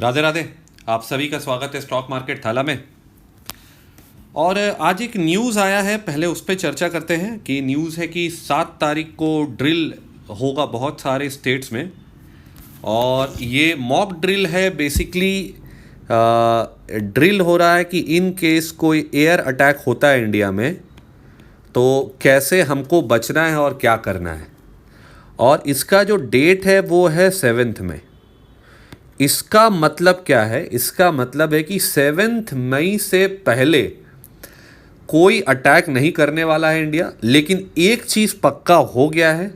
राधे राधे। आप सभी का स्वागत है स्टॉक मार्केट थाला में। और आज एक न्यूज़ आया है, पहले उस पर चर्चा करते हैं कि न्यूज़ है कि 7 तारीख को ड्रिल होगा बहुत सारे स्टेट्स में। और ये मॉक ड्रिल है, बेसिकली ड्रिल हो रहा है कि इन केस कोई एयर अटैक होता है इंडिया में तो कैसे हमको बचना है और क्या करना है। और इसका जो डेट है वो है 7 में। इसका मतलब क्या है? इसका मतलब है कि 7 मई से पहले कोई अटैक नहीं करने वाला है इंडिया। लेकिन एक चीज़ पक्का हो गया है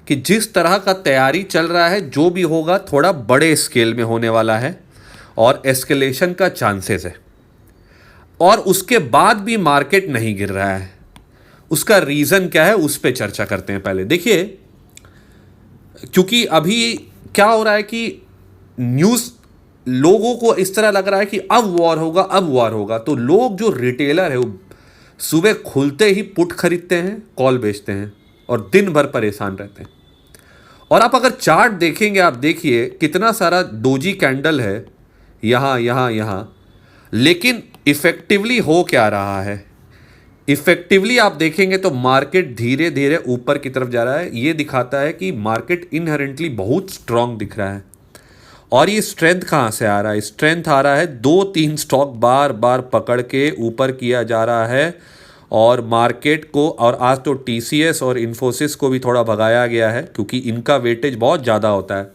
कि जिस तरह का तैयारी चल रहा है, जो भी होगा थोड़ा बड़े स्केल में होने वाला है और एस्केलेशन का चांसेस है। और उसके बाद भी मार्केट नहीं गिर रहा है। उसका रीज़न क्या है, उस पर चर्चा करते हैं। पहले देखिए, क्योंकि अभी क्या हो रहा है कि न्यूज़ लोगों को इस तरह लग रहा है कि अब वॉर होगा, अब वॉर होगा। तो लोग जो रिटेलर है वो सुबह खुलते ही पुट खरीदते हैं, कॉल बेचते हैं और दिन भर परेशान रहते हैं। और आप अगर चार्ट देखेंगे, आप देखिए कितना सारा डोजी कैंडल है यहाँ यहाँ यहाँ। लेकिन इफेक्टिवली हो क्या रहा है? इफेक्टिवली आप देखेंगे तो मार्केट धीरे धीरे ऊपर की तरफ जा रहा है। ये दिखाता है कि मार्केट इनहेरेंटली बहुत स्ट्रांग दिख रहा है। और ये स्ट्रेंथ कहाँ से आ रहा है? स्ट्रेंथ आ रहा है 2-3 स्टॉक बार बार पकड़ के ऊपर किया जा रहा है। और मार्केट को, और आज तो टीसीएस और इन्फोसिस को भी थोड़ा भगाया गया है क्योंकि इनका वेटेज बहुत ज़्यादा होता है।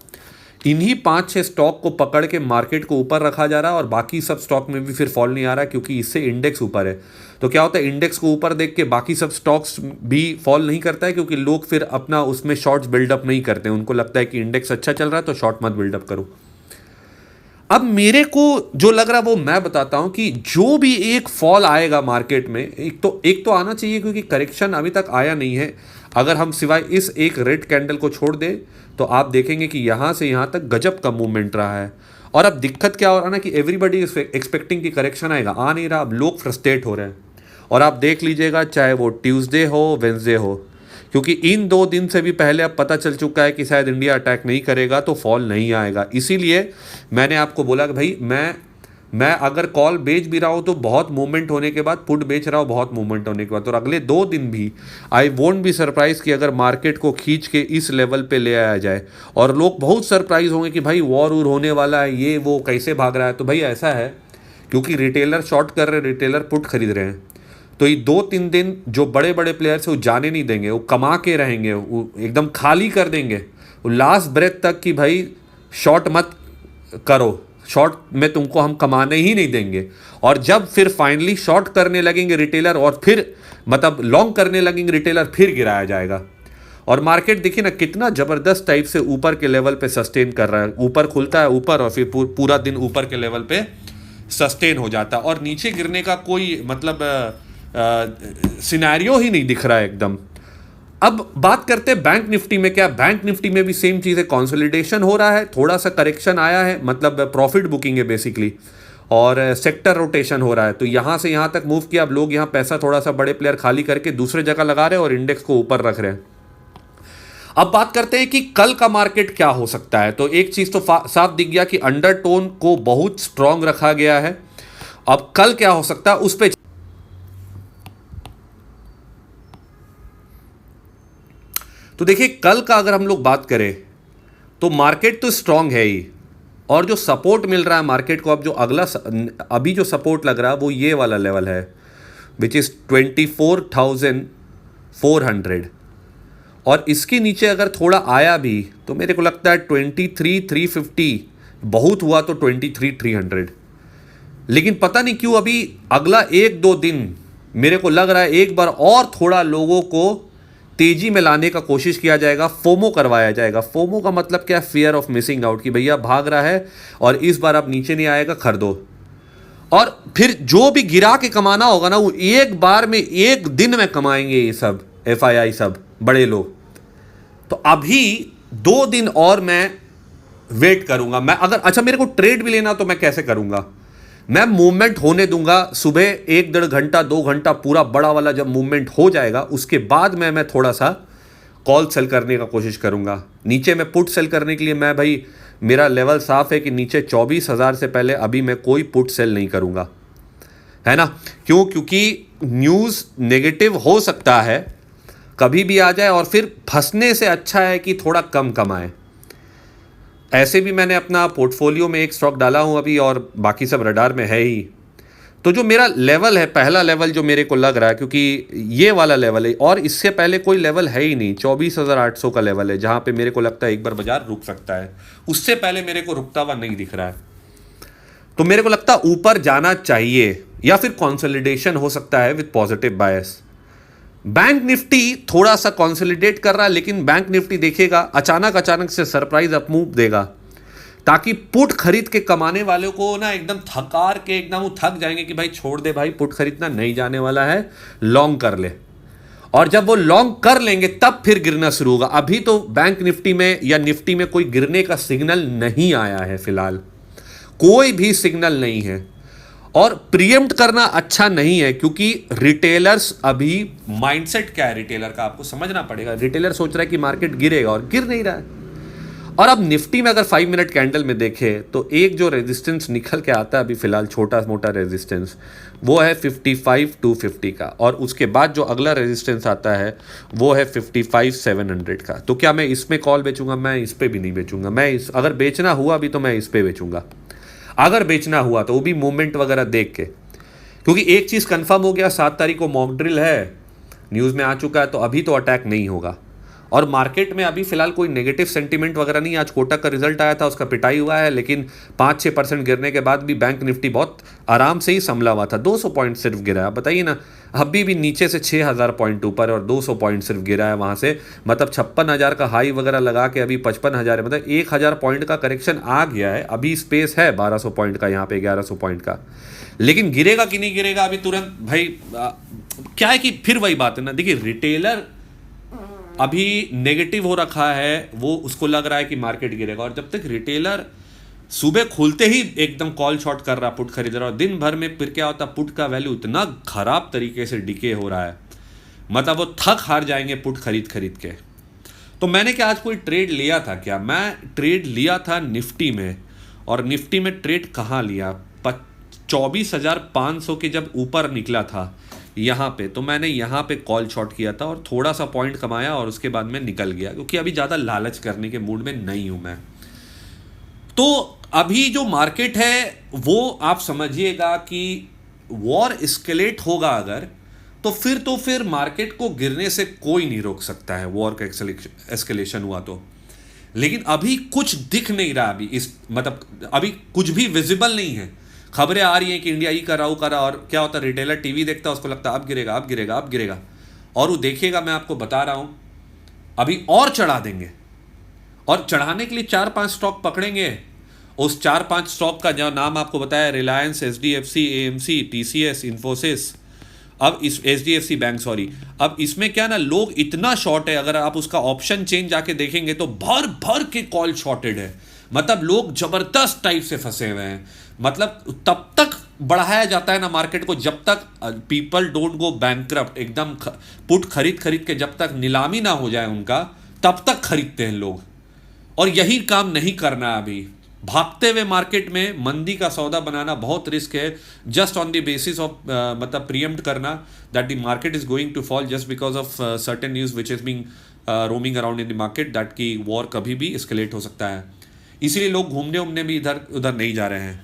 इन्हीं 5-6 स्टॉक को पकड़ के मार्केट को ऊपर रखा जा रहा है और बाकी सब स्टॉक में भी फिर फॉल नहीं आ रहा है क्योंकि इससे इंडेक्स ऊपर है। तो क्या होता है, इंडेक्स को ऊपर देख के बाकी सब स्टॉक्स भी फॉल नहीं करता है क्योंकि लोग फिर अपना उसमें शॉर्ट्स बिल्डअप नहीं करते हैं। उनको लगता है कि इंडेक्स अच्छा चल रहा है तो शॉर्ट मत बिल्डअप करो। अब मेरे को जो लग रहा है वो मैं बताता हूं कि जो भी एक फॉल आएगा मार्केट में, एक तो आना चाहिए क्योंकि करेक्शन अभी तक आया नहीं है। अगर हम सिवाय इस एक रेड कैंडल को छोड़ दें तो आप देखेंगे कि यहाँ से यहाँ तक गजब का मूवमेंट रहा है। और अब दिक्कत क्या हो रहा है ना कि एवरीबडी इज एक्सपेक्टिंग कि करेक्शन आएगा, आ नहीं रहा। अब लोग फ्रस्ट्रेट हो रहे हैं। और आप देख लीजिएगा, चाहे वो ट्यूसडे हो, वेंसडे हो, क्योंकि इन 2 दिन से भी पहले अब पता चल चुका है कि शायद इंडिया अटैक नहीं करेगा तो फॉल नहीं आएगा। इसीलिए मैंने आपको बोला कि भाई मैं अगर कॉल बेच भी रहा हूँ तो बहुत मूवमेंट होने के बाद, पुट बेच रहा हूँ बहुत मूवमेंट होने के बाद। और अगले 2 दिन भी आई वोंट बी सरप्राइज कि अगर मार्केट को खींच के इस लेवल पे ले आया जाए। और लोग बहुत सरप्राइज होंगे कि भाई वॉर होने वाला है, ये वो कैसे भाग रहा है। तो भाई ऐसा है क्योंकि रिटेलर शॉर्ट कर रहे हैं, रिटेलर पुट खरीद रहे हैं। तो ये 2-3 दिन जो बड़े बड़े प्लेयर्स हैं वो जाने नहीं देंगे, वो कमा के रहेंगे, वो एकदम खाली कर देंगे वो लास्ट ब्रेथ तक कि भाई शॉर्ट मत करो, शॉर्ट में तुमको हम कमाने ही नहीं देंगे। और जब फिर फाइनली शॉर्ट करने लगेंगे रिटेलर और फिर मतलब लॉन्ग करने लगेंगे रिटेलर, फिर गिराया जाएगा। और मार्केट देखिए ना कितना ज़बरदस्त टाइप से ऊपर के लेवल पे सस्टेन कर रहा है। ऊपर खुलता है ऊपर और फिर पूरा दिन ऊपर के लेवल पे सस्टेन हो जाता है और नीचे गिरने का कोई मतलब सिनेरियो ही नहीं दिख रहा है एकदम। अब बात करते हैं बैंक निफ्टी में। क्या बैंक निफ्टी में भी सेम चीज़ है, कंसोलिडेशन हो रहा है, थोड़ा सा करेक्शन आया है, मतलब प्रॉफिट बुकिंग है बेसिकली, और सेक्टर रोटेशन हो रहा है। तो यहाँ से यहाँ तक मूव किया। अब लोग यहाँ पैसा थोड़ा सा बड़े प्लेयर खाली करके दूसरे जगह लगा रहे हैं और इंडेक्स को ऊपर रख रहे हैं। अब बात करते हैं कि कल का मार्केट क्या हो सकता है। तो एक चीज़ तो साफ दिख गया कि अंडरटोन को बहुत स्ट्रांग रखा गया है। अब कल क्या हो सकता है उस पर तो देखिए, कल का अगर हम लोग बात करें तो मार्केट तो स्ट्रांग है ही। और जो सपोर्ट मिल रहा है मार्केट को, अब जो अभी जो सपोर्ट लग रहा है वो ये वाला लेवल है विच इज़ 24,400। और इसके नीचे अगर थोड़ा आया भी तो मेरे को लगता है 23,350, बहुत हुआ तो 23,300। लेकिन पता नहीं क्यों अभी अगला 1-2 दिन मेरे को लग रहा है एक बार और थोड़ा लोगों को तेजी में लाने का कोशिश किया जाएगा, फोमो करवाया जाएगा। फोमो का मतलब क्या? फियर ऑफ मिसिंग आउट, कि भैया भाग रहा है और इस बार अब नीचे नहीं आएगा, खरीदो। और फिर जो भी गिरा के कमाना होगा ना वो एक बार में, एक दिन में कमाएंगे ये सब एफआईआई, सब बड़े लोग। तो अभी 2 दिन और मैं वेट करूंगा। मैं अगर अच्छा मेरे को ट्रेड भी लेना तो मैं कैसे करूंगा? मैं मूवमेंट होने दूंगा सुबह 1-1.5 घंटा 2 घंटा पूरा बड़ा वाला। जब मूवमेंट हो जाएगा उसके बाद मैं थोड़ा सा कॉल सेल करने का कोशिश करूंगा। नीचे में पुट सेल करने के लिए मैं भाई मेरा लेवल साफ है कि नीचे 24,000 से पहले अभी मैं कोई पुट सेल नहीं करूंगा, है ना। क्यों? क्योंकि न्यूज़ नेगेटिव हो सकता है, कभी भी आ जाए, और फिर फंसने से अच्छा है कि थोड़ा कम कमाएं। ऐसे भी मैंने अपना पोर्टफोलियो में एक स्टॉक डाला हूं अभी, और बाकी सब रडार में है ही। तो जो मेरा लेवल है, पहला लेवल जो मेरे को लग रहा है, क्योंकि ये वाला लेवल है और इससे पहले कोई लेवल है ही नहीं, 24,800 का लेवल है, जहां पे मेरे को लगता है एक बार बाजार रुक सकता है। उससे पहले मेरे को रुकता हुआ नहीं दिख रहा है। तो मेरे को लगता है ऊपर जाना चाहिए, या फिर कंसोलिडेशन हो सकता है with positive bias. Bank Nifty थोड़ा सा कंसोलिडेट कर रहा है, लेकिन बैंक निफ्टी देखिएगा अचानक से सरप्राइज अप मूव देगा, ताकि पुट खरीद के कमाने वालों को ना एकदम थकार के एकदम वो थक जाएंगे कि भाई छोड़ दे भाई, पुट खरीदना नहीं जाने वाला है, लॉन्ग कर ले। और जब वो लॉन्ग कर लेंगे तब फिर गिरना शुरू होगा। अभी तो बैंक निफ्टी में या निफ्टी में कोई गिरने का सिग्नल नहीं आया है, फिलहाल कोई भी सिग्नल नहीं है। और प्रीएम्प्ट करना अच्छा नहीं है, क्योंकि रिटेलर्स अभी, माइंडसेट क्या है रिटेलर का आपको समझना पड़ेगा। रिटेलर सोच रहा है कि मार्केट गिरेगा और गिर नहीं रहा है। और अब निफ्टी में अगर 5 मिनट कैंडल में देखें तो एक जो रेजिस्टेंस निकल के आता है अभी फिलहाल, छोटा मोटा रेजिस्टेंस, वो है 55,250 का, और उसके बाद जो अगला रेजिस्टेंस आता है वो है 55,700 का। तो क्या मैं इसमें कॉल बेचूंगा? मैं इस पे भी नहीं बेचूंगा। अगर बेचना हुआ भी तो मैं इस पे बेचूंगा, अगर बेचना हुआ तो, वो भी मूवमेंट वगैरह देख के। क्योंकि एक चीज़ कंफर्म हो गया, 7 तारीख को मॉक ड्रिल है, न्यूज़ में आ चुका है, तो अभी तो अटैक नहीं होगा। और मार्केट में अभी फिलहाल कोई नेगेटिव सेंटीमेंट वगैरह नहीं। आज कोटक का रिजल्ट आया था, उसका पिटाई हुआ है, लेकिन 5-6% गिरने के बाद भी बैंक निफ्टी बहुत आराम से ही संभला हुआ था। 200 पॉइंट सिर्फ गिरा है। बताइए ना, अभी भी नीचे से 6,000 पॉइंट ऊपर और 200 पॉइंट सिर्फ गिरा है वहाँ से। मतलब 56,000 का हाई वगैरह लगा के अभी 55,000 है, मतलब 1,000 पॉइंट का करेक्शन आ गया है। अभी स्पेस है 1,200 पॉइंट का, यहाँ पे 1,100 पॉइंट का, लेकिन गिरेगा कि नहीं गिरेगा अभी तुरंत भाई। क्या है कि फिर वही बात है ना, देखिए रिटेलर अभी नेगेटिव हो रखा है, वो उसको लग रहा है कि मार्केट गिरेगा। और जब तक रिटेलर सुबह खुलते ही एकदम कॉल शॉर्ट कर रहा, पुट खरीद रहा, और दिन भर में फिर क्या होता, पुट का वैल्यू इतना खराब तरीके से डिके हो रहा है, मतलब वो थक हार जाएंगे पुट खरीद खरीद के। तो मैंने क्या आज कोई ट्रेड लिया था क्या? मैं ट्रेड लिया था निफ्टी में, और निफ्टी में ट्रेड कहाँ लिया, 24,500 के जब ऊपर निकला था यहाँ पे, तो मैंने यहाँ पे कॉल शॉर्ट किया था और थोड़ा सा पॉइंट कमाया, और उसके बाद मैं निकल गया, क्योंकि अभी ज़्यादा लालच करने के मूड में नहीं हूँ मैं। तो अभी जो मार्केट है वो आप समझिएगा कि वॉर एस्केलेट होगा अगर, तो फिर मार्केट को गिरने से कोई नहीं रोक सकता है, वॉर का एस्केलेशन हुआ तो। लेकिन अभी कुछ दिख नहीं रहा, अभी इस मतलब अभी कुछ भी विजिबल नहीं है। खबरें आ रही हैं कि इंडिया ही कर रहा, वो कर रहा, और क्या होता है, रिटेलर टीवी देखता है, उसको लगता है अब गिरेगा अब गिरेगा अब गिरेगा, और वो देखेगा, मैं आपको बता रहा हूं अभी और चढ़ा देंगे। और चढ़ाने के लिए 4-5 स्टॉक पकड़ेंगे। उस 4-5 स्टॉक का जो नाम आपको बताया, Reliance, HDFC, AMC, TCS, Infosys, अब इस एचडीएफसी बैंक, सॉरी, अब इसमें क्या ना, लोग इतना शॉर्ट है, अगर आप उसका ऑप्शन चेंज जाके देखेंगे तो भर भर के कॉल शॉर्टेड है। मतलब लोग जबरदस्त टाइप से फंसे हुए हैं। मतलब तब तक बढ़ाया जाता है ना मार्केट को जब तक पीपल डोंट गो बैंकक्रप्ट, एकदम पुट खरीद खरीद के जब तक नीलामी ना हो जाए उनका, तब तक खरीदते हैं लोग। और यही काम नहीं करना है अभी। भागते हुए मार्केट में मंदी का सौदा बनाना बहुत रिस्क है, just on the basis of मतलब प्रीएम्प्ट करना that the market is going to fall just because of certain news which is being roaming around in the market, that की वॉर कभी भी एस्केलेट हो सकता है। इसीलिए लोग घूमने उमने भी इधर उधर नहीं जा रहे हैं,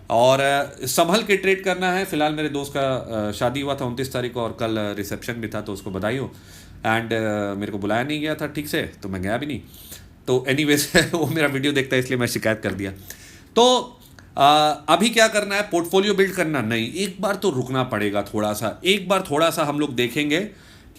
और संभल के ट्रेड करना है। फिलहाल मेरे दोस्त का शादी हुआ था 29 तारीख को, और कल रिसेप्शन भी था, तो उसको बधाई हो। एंड मेरे को बुलाया नहीं गया था ठीक से, तो मैं गया भी नहीं। तो एनीवेज वो मेरा वीडियो देखता है, इसलिए मैं शिकायत कर दिया। तो अभी क्या करना है, पोर्टफोलियो बिल्ड करना नहीं, एक बार तो रुकना पड़ेगा थोड़ा सा। एक बार थोड़ा सा हम लोग देखेंगे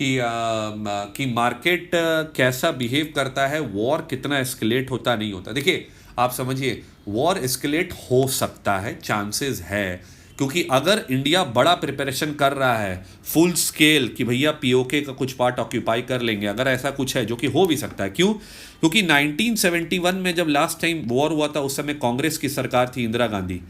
कि मार्केट कैसा बिहेव करता है, वॉर कितना एस्केलेट होता नहीं होता। देखिए आप समझिए, वॉर एस्केलेट हो सकता है, चांसेस है, क्योंकि अगर इंडिया बड़ा प्रिपरेशन कर रहा है फुल स्केल कि भैया पीओके का कुछ पार्ट ऑक्यूपाई कर लेंगे, अगर ऐसा कुछ है, जो कि हो भी सकता है। क्यों? क्योंकि 1971 में जब लास्ट टाइम वॉर हुआ था, उस समय कांग्रेस की सरकार थी, इंदिरा गांधी,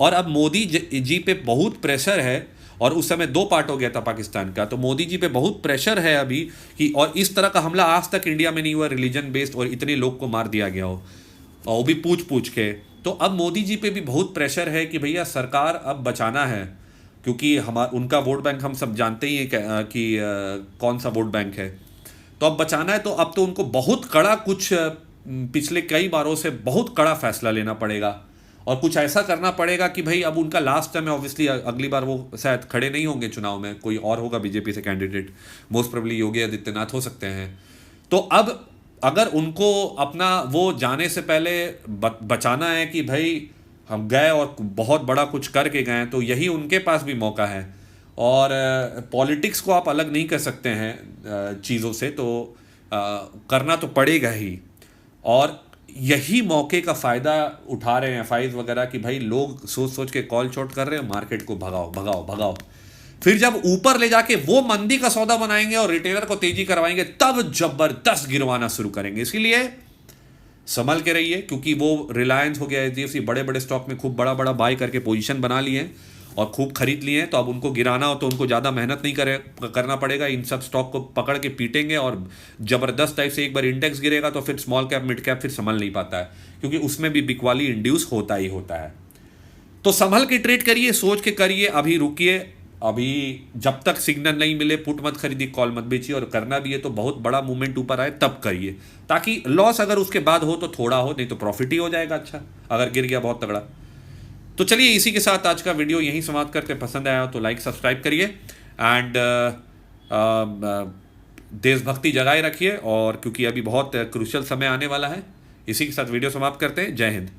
और अब मोदी जी पे बहुत प्रेशर है, और उस समय 2 पार्ट हो गया था पाकिस्तान का, तो मोदी जी पे बहुत प्रेशर है अभी कि, और इस तरह का हमला आज तक इंडिया में नहीं हुआ रिलीजन बेस्ड और इतने लोग को मार दिया गया हो। और वो भी पूछ पूछ के। तो अब मोदी जी पे भी बहुत प्रेशर है कि भैया सरकार अब बचाना है, क्योंकि उनका वोट बैंक हम सब जानते ही हैं कौन सा वोट बैंक है। तो अब बचाना है, तो अब तो उनको बहुत कड़ा कुछ पिछले कई बारों से बहुत कड़ा फैसला लेना पड़ेगा, और कुछ ऐसा करना पड़ेगा कि भाई अब उनका लास्ट टाइम है, ऑब्वियसली अगली बार वो शायद खड़े नहीं होंगे चुनाव में, कोई और होगा बीजेपी से candidate, most probably Yogi Adityanath हो सकते हैं। तो अब अगर उनको अपना वो जाने से पहले बचाना है कि भाई हम गए और बहुत बड़ा कुछ करके गए, तो यही उनके पास भी मौका है। और पॉलिटिक्स को आप अलग नहीं कर सकते हैं चीज़ों से, तो करना तो पड़ेगा ही। और यही मौके का फ़ायदा उठा रहे हैं एफआईज वगैरह कि भाई लोग सोच सोच के कॉल शॉट कर रहे हैं, मार्केट को भगाओ भगाओ भगाओ। फिर जब ऊपर ले जाके वो मंदी का सौदा बनाएंगे और रिटेलर को तेजी करवाएंगे, तब जबरदस्त गिरवाना शुरू करेंगे। इसीलिए संभल के रहिए, क्योंकि वो रिलायंस हो गया, एचडीएफसी बड़े बड़े स्टॉक में खूब बड़ा बड़ा बाय करके पोजीशन बना लिए हैं और खूब खरीद लिए हैं। तो अब उनको गिराना हो तो उनको ज़्यादा मेहनत नहीं करना पड़ेगा, इन सब स्टॉक को पकड़ के पीटेंगे और ज़बरदस्त टाइप से एक बार इंडेक्स गिरेगा तो फिर स्मॉल कैप मिड कैप फिर संभल नहीं पाता है, क्योंकि उसमें भी बिकवाली इंड्यूस होता ही होता है। तो संभल के ट्रेड करिए, सोच के करिए, अभी रुकिए, अभी जब तक सिग्नल नहीं मिले पुट मत खरीदिए, कॉल मत बेचिए, और करना भी है तो बहुत बड़ा मूवमेंट ऊपर आए तब करिए, ताकि लॉस अगर उसके बाद हो तो थोड़ा हो, नहीं तो प्रॉफिट ही हो जाएगा अच्छा, अगर गिर गया बहुत तगड़ा। तो चलिए इसी के साथ आज का वीडियो यहीं समाप्त करते, पसंद आया तो लाइक सब्सक्राइब करिए एंड देशभक्ति जगाए रखिए, और क्योंकि अभी बहुत क्रूशियल समय आने वाला है। इसी के साथ वीडियो समाप्त करते हैं। जय हिंद।